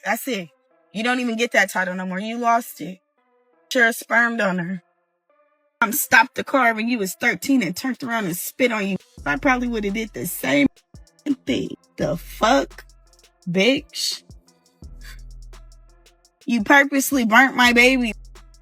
That's it. You don't even get that title no more. You lost it. You're a sperm donor. Stopped the car when you was 13 and turned around and spit on you. I probably would have did the same thing. The fuck, bitch? You purposely burnt my baby.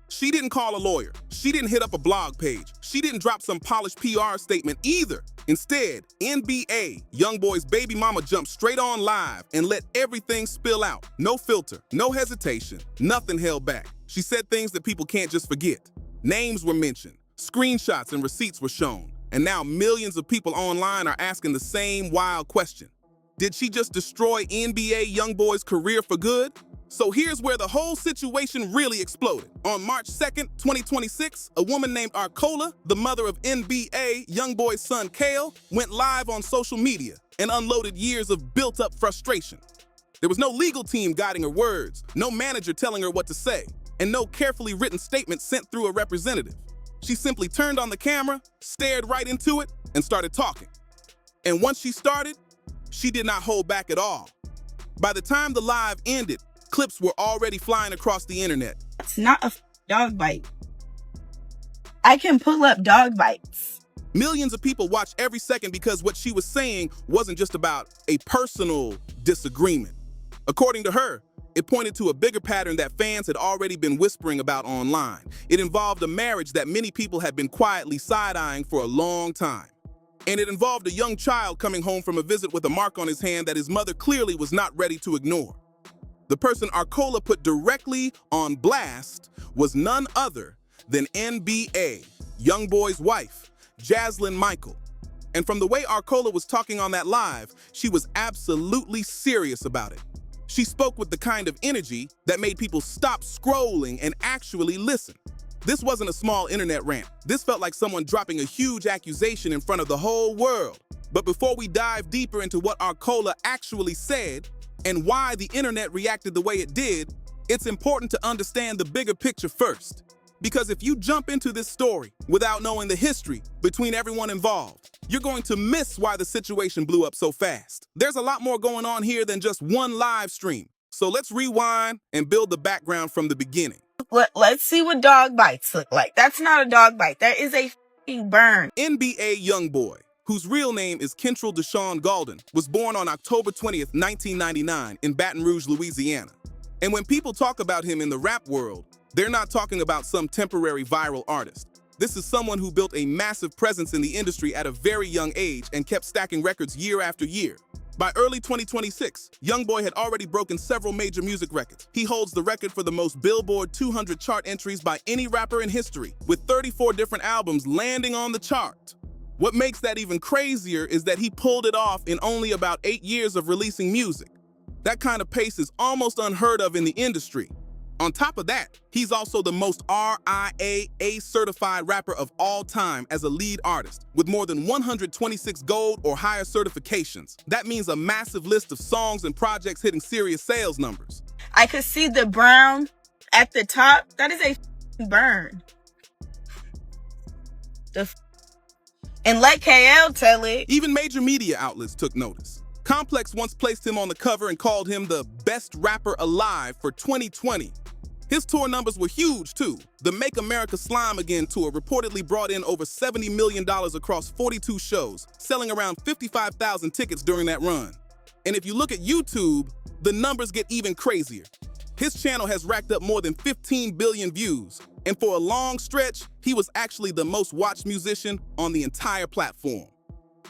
She didn't call a lawyer. She didn't hit up a blog page. She didn't drop some polished PR statement either. Instead, NBA, YoungBoy's baby mama jumped straight on live and let everything spill out. No filter, no hesitation, nothing held back. She said things that people can't just forget. Names were mentioned, screenshots and receipts were shown, and now millions of people online are asking the same wild question. Did she just destroy NBA YoungBoy's career for good? So here's where the whole situation really exploded. On March 2nd, 2026, a woman named Arcola, the mother of NBA YoungBoy's son Kale, went live on social media and unloaded years of built-up frustration. There was no legal team guiding her words, no manager telling her what to say, and no carefully written statement sent through a representative. She simply turned on the camera, stared right into it, and started talking. And once she started, she did not hold back at all. By the time the live ended, clips were already flying across the internet. It's not a dog bite. I can pull up dog bites. Millions of people watched every second because what she was saying wasn't just about a personal disagreement. According to her, it pointed to a bigger pattern that fans had already been whispering about online. It involved a marriage that many people had been quietly side-eyeing for a long time. And it involved a young child coming home from a visit with a mark on his hand that his mother clearly was not ready to ignore. The person Arcola put directly on blast was none other than NBA, YoungBoy's wife, Jaslyn Michael. And from the way Arcola was talking on that live, she was absolutely serious about it. She spoke with the kind of energy that made people stop scrolling and actually listen. This wasn't a small internet rant. This felt like someone dropping a huge accusation in front of the whole world. But before we dive deeper into what Arcola actually said and why the internet reacted the way it did, it's important to understand the bigger picture first. Because if you jump into this story without knowing the history between everyone involved, you're going to miss why the situation blew up so fast. There's a lot more going on here than just one live stream. So let's rewind and build the background from the beginning. Let's see what dog bites look like. That's not a dog bite. That is a f***ing burn. NBA YoungBoy, whose real name is Kentrell Deshaun Gaulden, was born on October 20th, 1999 in Baton Rouge, Louisiana. And when people talk about him in the rap world, they're not talking about some temporary viral artist. This is someone who built a massive presence in the industry at a very young age and kept stacking records year after year. By early 2026, YoungBoy had already broken several major music records. He holds the record for the most Billboard 200 chart entries by any rapper in history, with 34 different albums landing on the chart. What makes that even crazier is that he pulled it off in only about 8 years of releasing music. That kind of pace is almost unheard of in the industry. On top of that, he's also the most RIAA certified rapper of all time as a lead artist, with more than 126 gold or higher certifications. That means a massive list of songs and projects hitting serious sales numbers. I could see the brown at the top. That is a burn. And let KL tell it. Even major media outlets took notice. Complex once placed him on the cover and called him the best rapper alive for 2020. His tour numbers were huge too. The Make America Slime Again tour reportedly brought in over $70 million across 42 shows, selling around 55,000 tickets during that run. And if you look at YouTube, the numbers get even crazier. His channel has racked up more than 15 billion views, and for a long stretch, he was actually the most watched musician on the entire platform.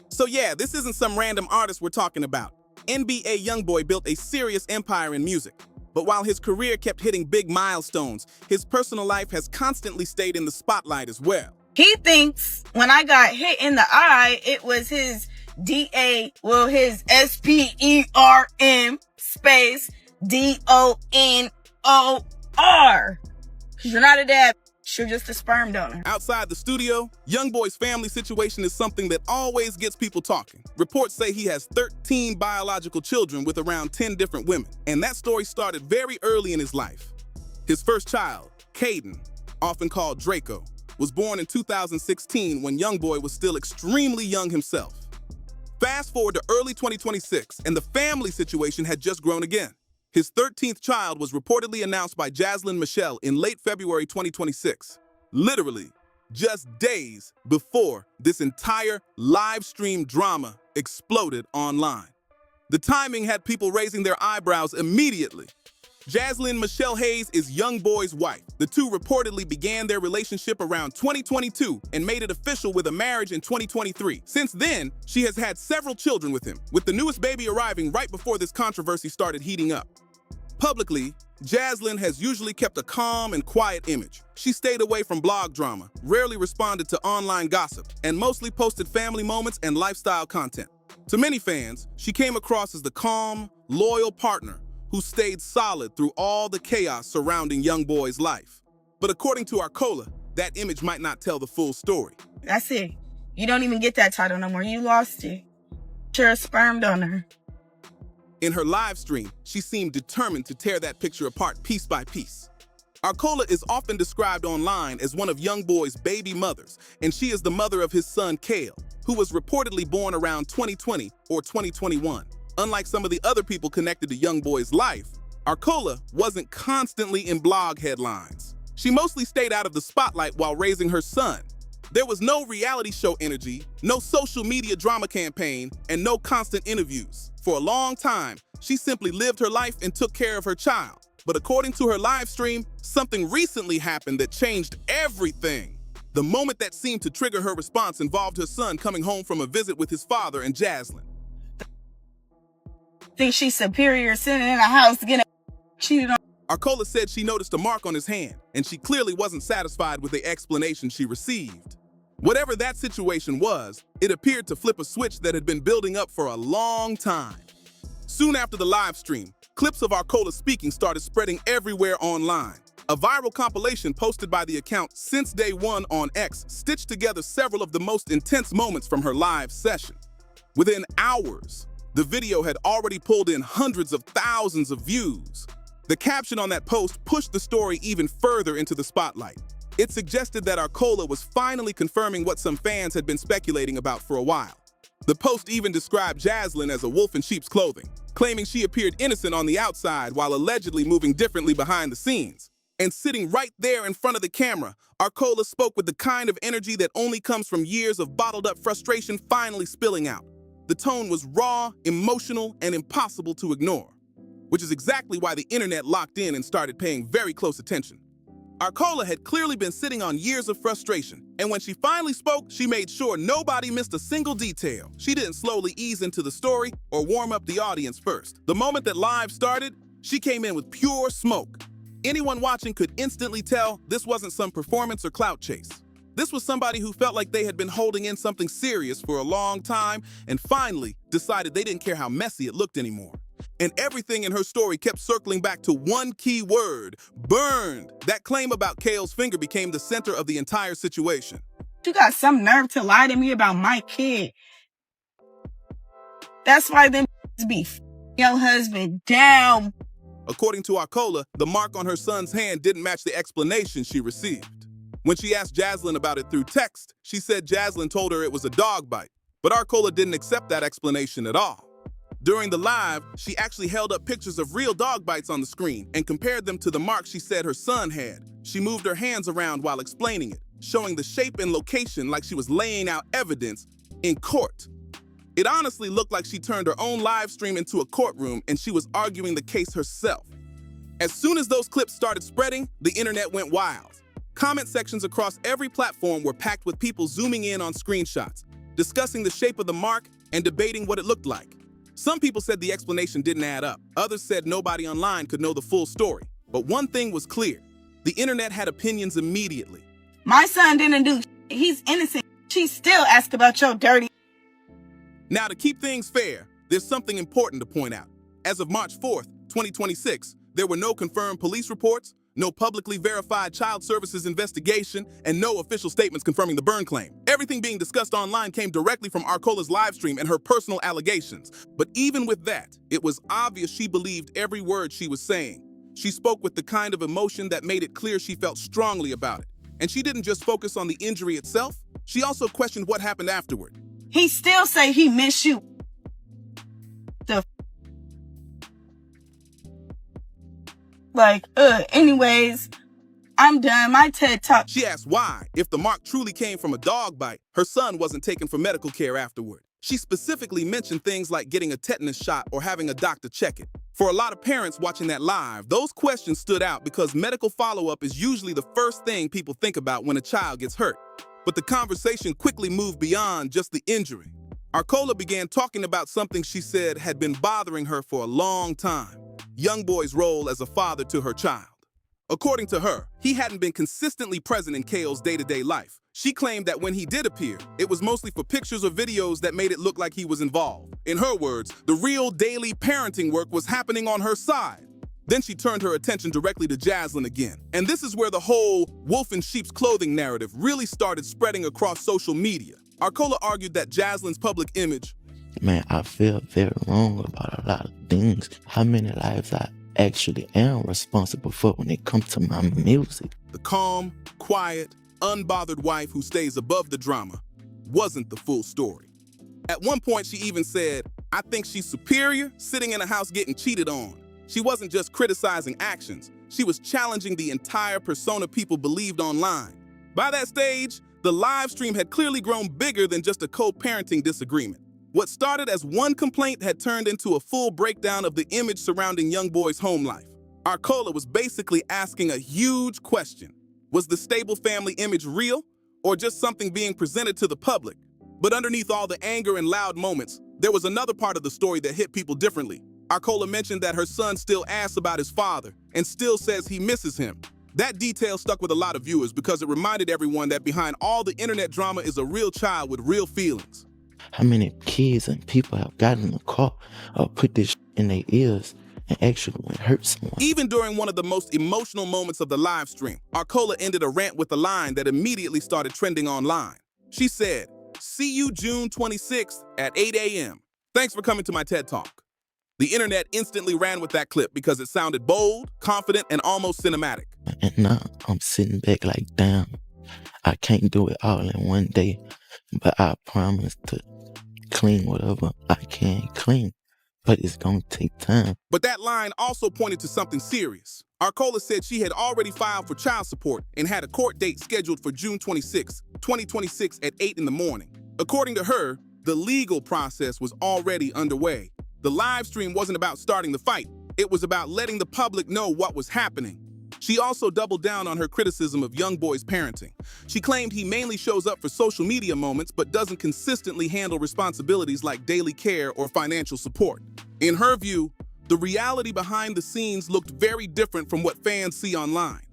So yeah, this isn't some random artist we're talking about. NBA YoungBoy built a serious empire in music. But while his career kept hitting big milestones, his personal life has constantly stayed in the spotlight as well. He thinks when I got hit in the eye, it was his his SPERM space DONOR. You're not a dad. You're just a sperm donor. Outside the studio, YoungBoy's family situation is something that always gets people talking. Reports say he has 13 biological children with around 10 different women. And that story started very early in his life. His first child, Caden, often called Draco, was born in 2016 when YoungBoy was still extremely young himself. Fast forward to early 2026, and the family situation had just grown again. His 13th child was reportedly announced by Jaslyn Michelle in late February 2026, literally just days before this entire live stream drama exploded online. The timing had people raising their eyebrows immediately. Jaslyn Michelle Hayes is YoungBoy's wife. The two reportedly began their relationship around 2022 and made it official with a marriage in 2023. Since then, she has had several children with him, with the newest baby arriving right before this controversy started heating up. Publicly, Jaslyn has usually kept a calm and quiet image. She stayed away from blog drama, rarely responded to online gossip, and mostly posted family moments and lifestyle content. To many fans, she came across as the calm, loyal partner who stayed solid through all the chaos surrounding YoungBoy's life. But according to Arcola, that image might not tell the full story. That's it. You don't even get that title no more. You lost it. You're a sperm donor. In her live stream, she seemed determined to tear that picture apart piece by piece. Arcola is often described online as one of YoungBoy's baby mothers, and she is the mother of his son, Kale, who was reportedly born around 2020 or 2021. Unlike some of the other people connected to YoungBoy's life, Arcola wasn't constantly in blog headlines. She mostly stayed out of the spotlight while raising her son. There was no reality show energy, no social media drama campaign, and no constant interviews. For a long time, she simply lived her life and took care of her child. But according to her live stream, something recently happened that changed everything. The moment that seemed to trigger her response involved her son coming home from a visit with his father and Jaslyn. Think she's superior sitting in a house getting cheated on. Arcola said she noticed a mark on his hand, and she clearly wasn't satisfied with the explanation she received. Whatever that situation was, it appeared to flip a switch that had been building up for a long time. Soon after the live stream, clips of Arcola speaking started spreading everywhere online. A viral compilation posted by the account Since Day One on X stitched together several of the most intense moments from her live session. Within hours, the video had already pulled in hundreds of thousands of views. The caption on that post pushed the story even further into the spotlight. It suggested that Arcola was finally confirming what some fans had been speculating about for a while. The post even described Jaslyn as a wolf in sheep's clothing, claiming she appeared innocent on the outside while allegedly moving differently behind the scenes. And sitting right there in front of the camera, Arcola spoke with the kind of energy that only comes from years of bottled-up frustration finally spilling out. The tone was raw, emotional, and impossible to ignore, which is exactly why the internet locked in and started paying very close attention. Arcola had clearly been sitting on years of frustration, and when she finally spoke, she made sure nobody missed a single detail. She didn't slowly ease into the story or warm up the audience first. The moment that live started, she came in with pure smoke. Anyone watching could instantly tell this wasn't some performance or clout chase. This was somebody who felt like they had been holding in something serious for a long time and finally decided they didn't care how messy it looked anymore. And everything in her story kept circling back to one key word: burned. That claim about Kale's finger became the center of the entire situation. You got some nerve to lie to me about my kid. That's why them be your husband down. According to Arcola, the mark on her son's hand didn't match the explanation she received. When she asked Jaslyn about it through text, she said Jaslyn told her it was a dog bite, but Arcola didn't accept that explanation at all. During the live, she actually held up pictures of real dog bites on the screen and compared them to the mark she said her son had. She moved her hands around while explaining it, showing the shape and location like she was laying out evidence in court. It honestly looked like she turned her own live stream into a courtroom and she was arguing the case herself. As soon as those clips started spreading, the internet went wild. Comment sections across every platform were packed with people zooming in on screenshots, discussing the shape of the mark and debating what it looked like. Some people said the explanation didn't add up. Others said nobody online could know the full story. But one thing was clear. The internet had opinions immediately. My son didn't do. He's innocent. She still asks about your dirty. Now, to keep things fair, there's something important to point out. As of March 4th, 2026, there were no confirmed police reports, no publicly verified child services investigation, and no official statements confirming the burn claim. Everything being discussed online came directly from Arcola's livestream and her personal allegations. But even with that, it was obvious she believed every word she was saying. She spoke with the kind of emotion that made it clear she felt strongly about it. And she didn't just focus on the injury itself, she also questioned what happened afterward. He still say he miss you. Anyways, I'm done. My TED Talk. She asked why, if the mark truly came from a dog bite, her son wasn't taken for medical care afterward. She specifically mentioned things like getting a tetanus shot or having a doctor check it. For a lot of parents watching that live, those questions stood out because medical follow-up is usually the first thing people think about when a child gets hurt. But the conversation quickly moved beyond just the injury. Arcola began talking about something she said had been bothering her for a long time: YoungBoy's role as a father to her child. According to her, he hadn't been consistently present in Kale's day-to-day life. She claimed that when he did appear, it was mostly for pictures or videos that made it look like he was involved. In her words, the real daily parenting work was happening on her side. Then she turned her attention directly to Jaslyn again. And this is where the whole wolf in sheep's clothing narrative really started spreading across social media. Arcola argued that Jaslyn's public image, man, I feel very wrong about a lot of things. How many lives I actually am responsible for when it comes to my music. the calm, quiet, unbothered wife who stays above the drama, wasn't the full story. At one point, she even said, "I think she's superior, sitting in a house getting cheated on." She wasn't just criticizing actions, she was challenging the entire persona people believed online. By that stage, the live stream had clearly grown bigger than just a co-parenting disagreement. What started as one complaint had turned into a full breakdown of the image surrounding YoungBoy's home life. Arcola was basically asking a huge question. Was the stable family image real, or just something being presented to the public? But underneath all the anger and loud moments, there was another part of the story that hit people differently. Arcola mentioned that her son still asks about his father and still says he misses him. That detail stuck with a lot of viewers because it reminded everyone that behind all the internet drama is a real child with real feelings. How many kids and people have gotten in the car or put this in their ears and actually went hurt someone? Even during one of the most emotional moments of the live stream, Arcola ended a rant with a line that immediately started trending online. She said, "See you June 26th at 8 a.m. Thanks for coming to my TED Talk." The internet instantly ran with that clip because it sounded bold, confident, and almost cinematic. And now I'm sitting back like, damn, I can't do it all in one day, but I promise to clean whatever I can clean. But it's gonna take time. But that line also pointed to something serious. Arcola said she had already filed for child support and had a court date scheduled for June 26, 2026 at 8 in the morning. According to her, the legal process was already underway. The live stream wasn't about starting the fight. It was about letting the public know what was happening. She also doubled down on her criticism of YoungBoy's parenting. She claimed he mainly shows up for social media moments but doesn't consistently handle responsibilities like daily care or financial support. In her view, the reality behind the scenes looked very different from what fans see online.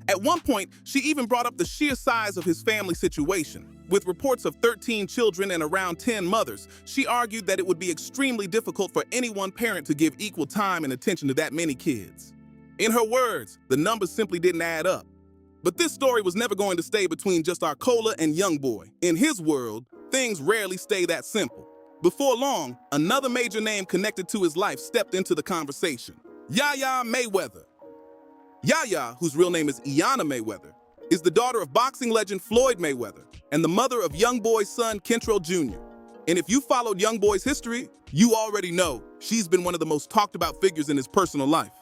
At one point, she even brought up the sheer size of his family situation. With reports of 13 children and around 10 mothers, she argued that it would be extremely difficult for any one parent to give equal time and attention to that many kids. In her words, the numbers simply didn't add up. But this story was never going to stay between just Arcola and YoungBoy. In his world, things rarely stay that simple. Before long, another major name connected to his life stepped into the conversation: Yaya Mayweather. Yaya, whose real name is Iana Mayweather, is the daughter of boxing legend Floyd Mayweather and the mother of YoungBoy's son, Kentrell Jr. And if you followed YoungBoy's history, you already know she's been one of the most talked about figures in his personal life.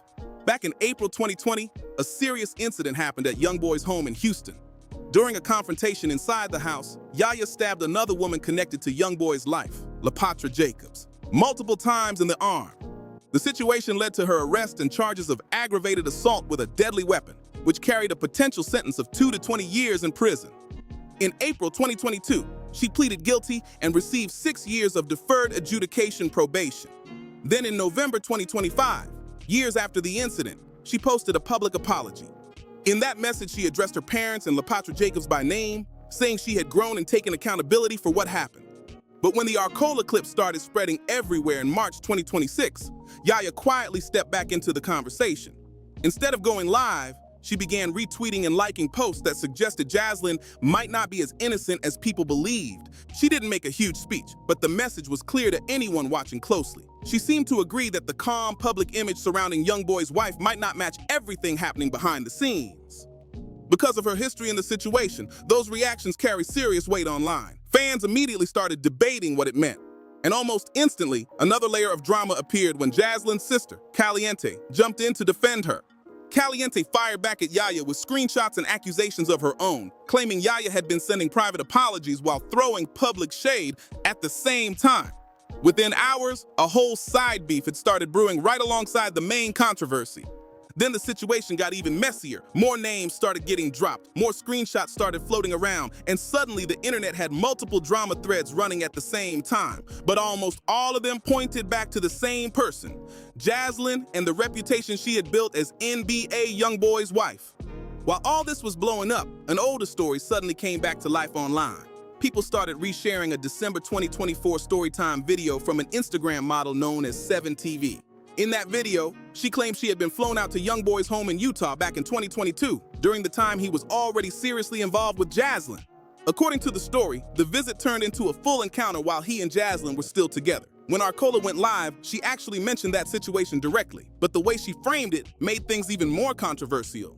Back in April 2020, a serious incident happened at YoungBoy's home in Houston. During a confrontation inside the house, Yaya stabbed another woman connected to YoungBoy's life, LaPatra Jacobs, multiple times in the arm. The situation led to her arrest and charges of aggravated assault with a deadly weapon, which carried a potential sentence of 2 to 20 years in prison. In April 2022, she pleaded guilty and received 6 years of deferred adjudication probation. Then in November 2025, years after the incident, she posted a public apology. In that message, she addressed her parents and LaPatra Jacobs by name, saying she had grown and taken accountability for what happened. But when the Arcola clip started spreading everywhere in March 2026, Yaya quietly stepped back into the conversation. Instead of going live, she began retweeting and liking posts that suggested Jaslyn might not be as innocent as people believed. She didn't make a huge speech, but the message was clear to anyone watching closely. She seemed to agree that the calm public image surrounding YoungBoy's wife might not match everything happening behind the scenes. Because of her history in the situation, those reactions carry serious weight online. Fans immediately started debating what it meant. And almost instantly, another layer of drama appeared when Jaslyn's sister, Caliente, jumped in to defend her. Caliente fired back at Yaya with screenshots and accusations of her own, claiming Yaya had been sending private apologies while throwing public shade at the same time. Within hours, a whole side beef had started brewing right alongside the main controversy. Then the situation got even messier. More names started getting dropped, more screenshots started floating around, and suddenly the internet had multiple drama threads running at the same time. But almost all of them pointed back to the same person, Jaslyn, and the reputation she had built as NBA YoungBoy's wife. While all this was blowing up, an older story suddenly came back to life online. People started resharing a December 2024 storytime video from an Instagram model known as 7TV. In that video, she claimed she had been flown out to YoungBoy's home in Utah back in 2022, during the time he was already seriously involved with Jaslyn. According to the story, the visit turned into a full encounter while he and Jaslyn were still together. When Arcola went live, she actually mentioned that situation directly, but the way she framed it made things even more controversial.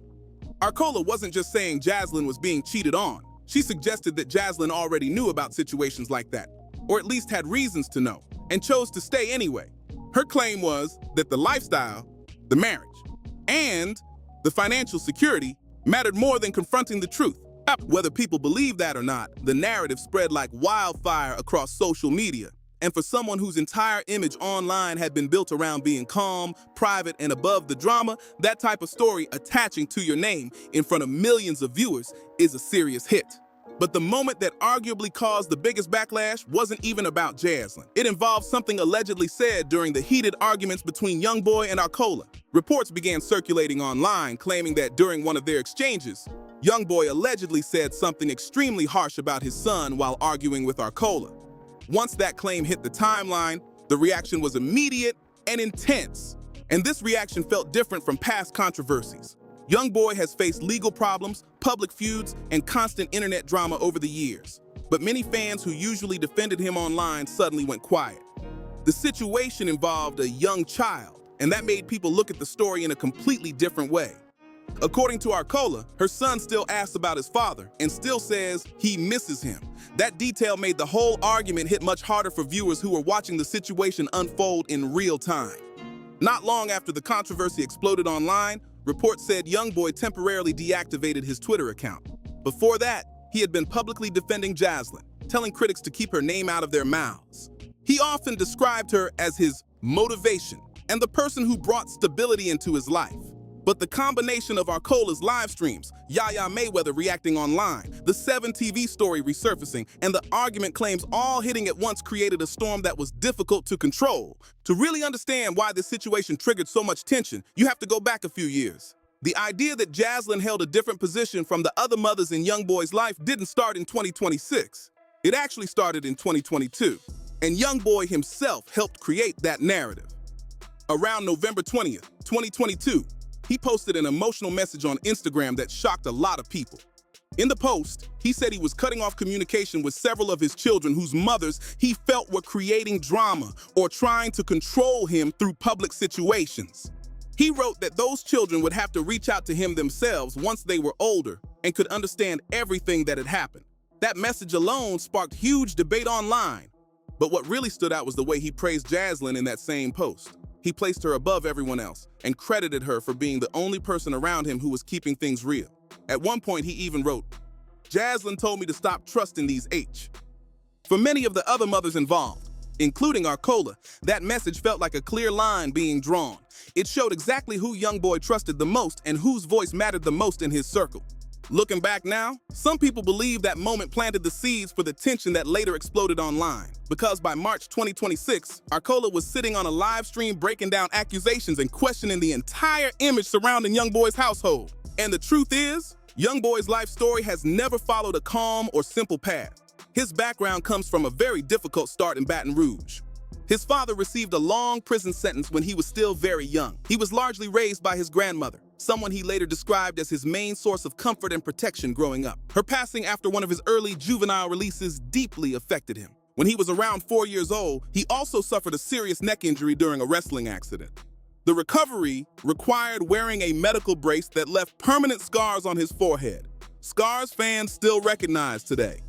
Arcola wasn't just saying Jaslyn was being cheated on. She suggested that Jaslyn already knew about situations like that, or at least had reasons to know, and chose to stay anyway. Her claim was that the lifestyle, the marriage, and the financial security mattered more than confronting the truth. Whether people believe that or not, the narrative spread like wildfire across social media. And for someone whose entire image online had been built around being calm, private, and above the drama, that type of story attaching to your name in front of millions of viewers is a serious hit. But the moment that arguably caused the biggest backlash wasn't even about Jaslyn. It involved something allegedly said during the heated arguments between YoungBoy and Arcola. Reports began circulating online claiming that during one of their exchanges, YoungBoy allegedly said something extremely harsh about his son while arguing with Arcola. Once that claim hit the timeline, the reaction was immediate and intense. And this reaction felt different from past controversies. YoungBoy has faced legal problems, public feuds, and constant internet drama over the years. But many fans who usually defended him online suddenly went quiet. The situation involved a young child, and that made people look at the story in a completely different way. According to Arcola, her son still asks about his father and still says he misses him. That detail made the whole argument hit much harder for viewers who were watching the situation unfold in real time. Not long after the controversy exploded online, reports said YoungBoy temporarily deactivated his Twitter account. Before that, he had been publicly defending Jaslyn, telling critics to keep her name out of their mouths. He often described her as his motivation and the person who brought stability into his life. But the combination of Arcola's live streams, Yaya Mayweather reacting online, the 7TV story resurfacing, and the argument claims all hitting at once created a storm that was difficult to control. To really understand why this situation triggered so much tension, you have to go back a few years. The idea that Jaslyn held a different position from the other mothers in YoungBoy's life didn't start in 2026. It actually started in 2022, and YoungBoy himself helped create that narrative. Around November 20th, 2022, he posted an emotional message on Instagram that shocked a lot of people. In the post, he said he was cutting off communication with several of his children whose mothers he felt were creating drama or trying to control him through public situations. He wrote that those children would have to reach out to him themselves once they were older and could understand everything that had happened. That message alone sparked huge debate online. But what really stood out was the way he praised Jaslyn in that same post. He placed her above everyone else and credited her for being the only person around him who was keeping things real. At one point, he even wrote, "Jaslyn told me to stop trusting these H." For many of the other mothers involved, including Arcola, that message felt like a clear line being drawn. It showed exactly who YoungBoy trusted the most and whose voice mattered the most in his circle. Looking back now, some people believe that moment planted the seeds for the tension that later exploded online. Because by March 2026, Arcola was sitting on a live stream breaking down accusations and questioning the entire image surrounding YoungBoy's household. And the truth is, YoungBoy's life story has never followed a calm or simple path. His background comes from a very difficult start in Baton Rouge. His father received a long prison sentence when he was still very young. He was largely raised by his grandmother, someone he later described as his main source of comfort and protection growing up. Her passing after one of his early juvenile releases deeply affected him. When he was around 4 years old, he also suffered a serious neck injury during a wrestling accident. The recovery required wearing a medical brace that left permanent scars on his forehead, scars fans still recognize today.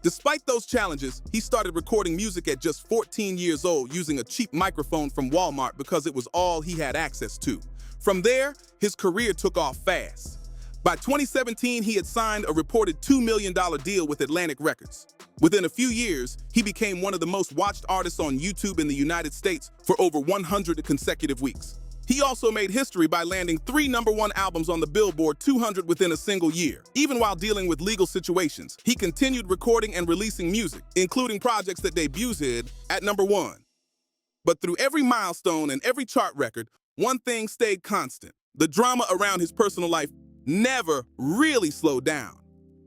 Despite those challenges, he started recording music at just 14 years old using a cheap microphone from Walmart because it was all he had access to. From there, his career took off fast. By 2017, he had signed a reported $2 million deal with Atlantic Records. Within a few years, he became one of the most watched artists on YouTube in the United States for over 100 consecutive weeks. He also made history by landing 3 #1 albums on the Billboard 200 within a single year. Even while dealing with legal situations, he continued recording and releasing music, including projects that debuted at #1. But through every milestone and every chart record, one thing stayed constant. The drama around his personal life never really slowed down.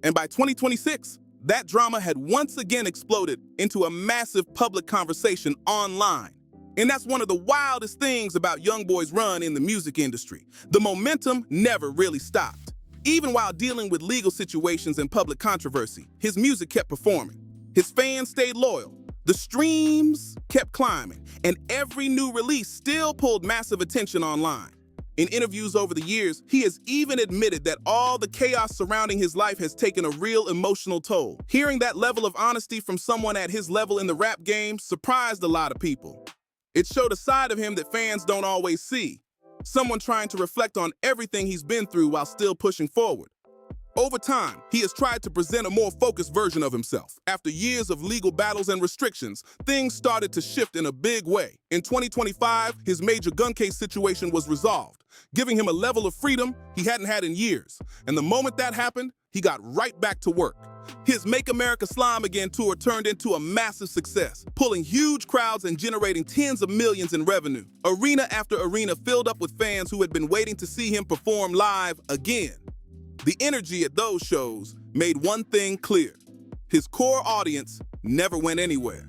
And by 2026, that drama had once again exploded into a massive public conversation online. And that's one of the wildest things about YoungBoy's run in the music industry. The momentum never really stopped. Even while dealing with legal situations and public controversy, his music kept performing. His fans stayed loyal. The streams kept climbing, and every new release still pulled massive attention online. In interviews over the years, he has even admitted that all the chaos surrounding his life has taken a real emotional toll. Hearing that level of honesty from someone at his level in the rap game surprised a lot of people. It showed a side of him that fans don't always see. Someone trying to reflect on everything he's been through while still pushing forward. Over time, he has tried to present a more focused version of himself. After years of legal battles and restrictions, things started to shift in a big way. In 2025, his major gun case situation was resolved, giving him a level of freedom he hadn't had in years. And the moment that happened, he got right back to work. His Make America Slime Again tour turned into a massive success, pulling huge crowds and generating tens of millions in revenue. Arena after arena filled up with fans who had been waiting to see him perform live again. The energy at those shows made one thing clear: his core audience never went anywhere.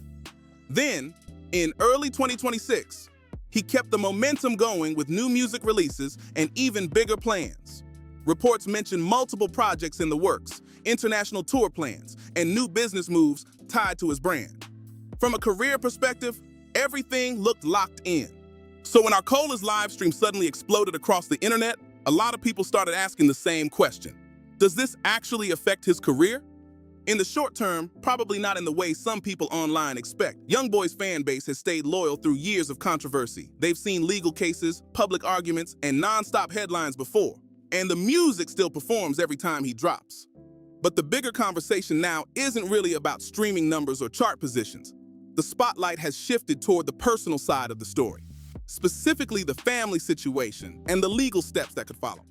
Then, in early 2026, he kept the momentum going with new music releases and even bigger plans. Reports mention multiple projects in the works, international tour plans, and new business moves tied to his brand. From a career perspective, everything looked locked in. So when Arcola's live stream suddenly exploded across the internet, a lot of people started asking the same question. Does this actually affect his career? In the short term, probably not in the way some people online expect. YoungBoy's fan base has stayed loyal through years of controversy. They've seen legal cases, public arguments, and non-stop headlines before. And the music still performs every time he drops. But the bigger conversation now isn't really about streaming numbers or chart positions. The spotlight has shifted toward the personal side of the story, specifically the family situation and the legal steps that could follow.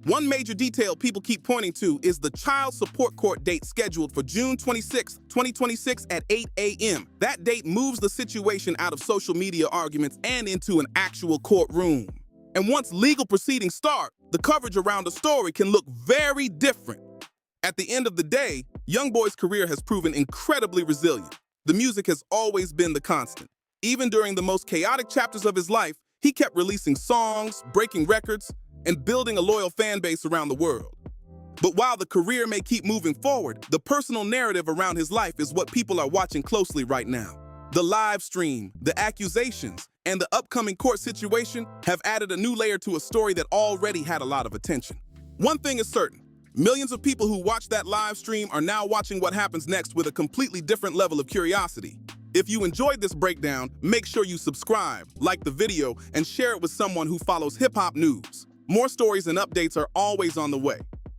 One major detail people keep pointing to is the child support court date scheduled for June 26, 2026 at 8 a.m. That date moves the situation out of social media arguments and into an actual courtroom. And once legal proceedings start, the coverage around the story can look very different. At the end of the day, YoungBoy's career has proven incredibly resilient. The music has always been the constant. Even during the most chaotic chapters of his life, he kept releasing songs, breaking records, and building a loyal fan base around the world. But while the career may keep moving forward, the personal narrative around his life is what people are watching closely right now. The live stream, the accusations, and the upcoming court situation have added a new layer to a story that already had a lot of attention. One thing is certain: millions of people who watched that live stream are now watching what happens next with a completely different level of curiosity. If you enjoyed this breakdown, make sure you subscribe, like the video, and share it with someone who follows hip-hop news. More stories and updates are always on the way.